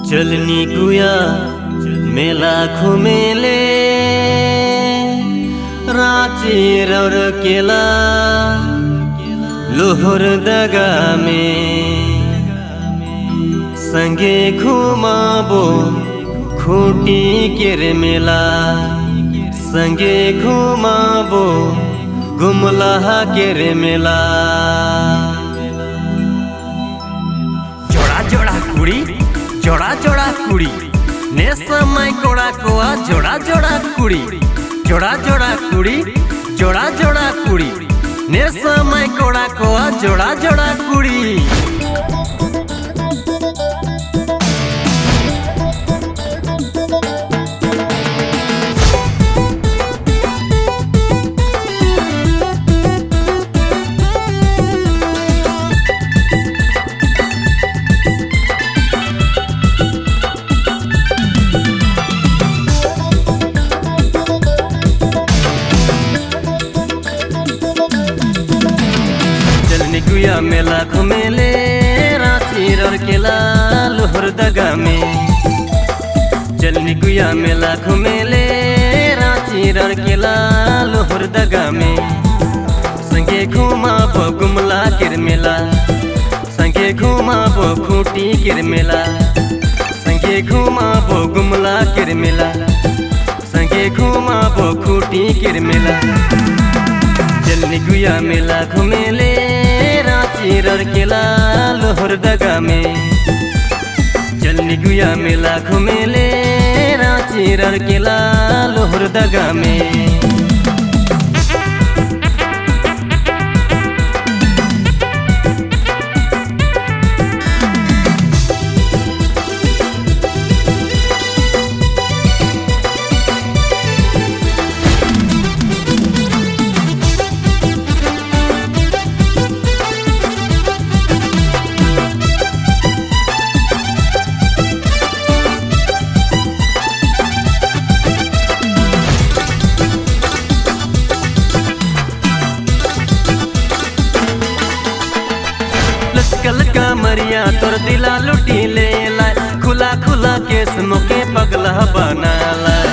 चलनी गुया मेला घुमेले रांची रौर केला लोहर दगा में संगे घुमाबो खूटी केर मेला संगे घुमाबो गुमला केर मेला जोड़ा जोड़ा कुड़ी जोड़ा जोड़ा कुड़ी ने समय कोड़ा कोआ जोड़ा जोड़ा कुड़ी जोड़ा जोड़ा कुड़ी जोड़ा जोड़ा कुड़ी ने समय कोड़ा कोआ जोड़ा जोड़ा कुड़ी गुया मेला घुमेले रांची रौर केला लोहर दगा में चलनी गुया मेला घुमेले रांची रौर केला लोहर दगा में संगे घुमाबो गुमला केर मेला संगे घुमाबो खूटी केर मेला संगे घुमाबो गुमला केर मेला संगे घुमाबो खूटी केर मेला चलनी गुया मेला घुमेले रांची रौर केला लोहर दगा में चलनी गुया मेला घुमेले रांची रौर केला लोहर दगा में मरिया तोर दिला लुटी ले लाए खुला खुला केस मोके पगला बना लाए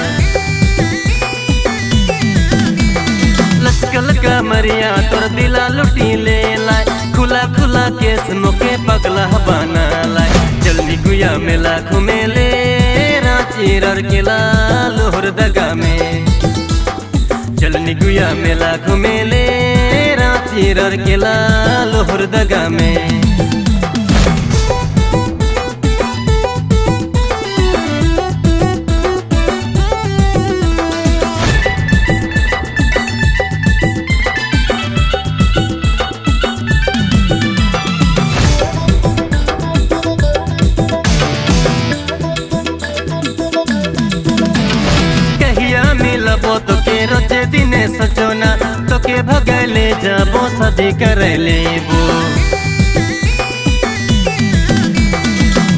लचकल का मरिया तोर दिला लुटी ले लाए खुला खुला केस मोके पगला बना लाए चलनी गुया मेला घुमेले रांची रौर केला लोहर दगा में चलनी गुया मेला घुमेले रांची रौर केला लोहर दगा में तो के रोजे दिने सचोना तो के भगले जाबो शादी कर लेबो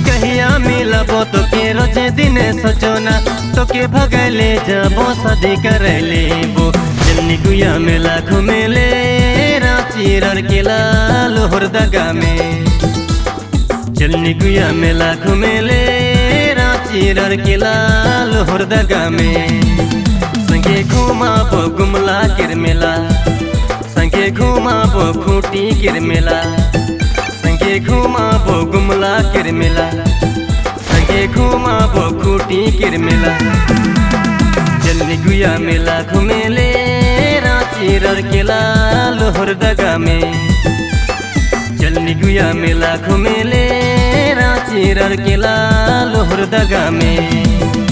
कहिया मिलबो तो के रोजे दिने सचोना तो के भगले जाबो शादी कर लेबो चलनी गुया मेला घुमेले रांची रौर केला लोहर दगा में चलनी गुया मेला घुमेले रांची रौर केला लोहर दगा में संगे घुमाबो गुमला केर मेला संगे घुमाबो खूटी केर मेला संगे घुमाबो गुमला केर मेला संगे घुमाबो खूटी केर मेला चलनी गुया मेला घुमेले रांची रौर केला लोहर दगा में चलनी गुया मेला घुमेले रांची रौर केला लोहर दगा में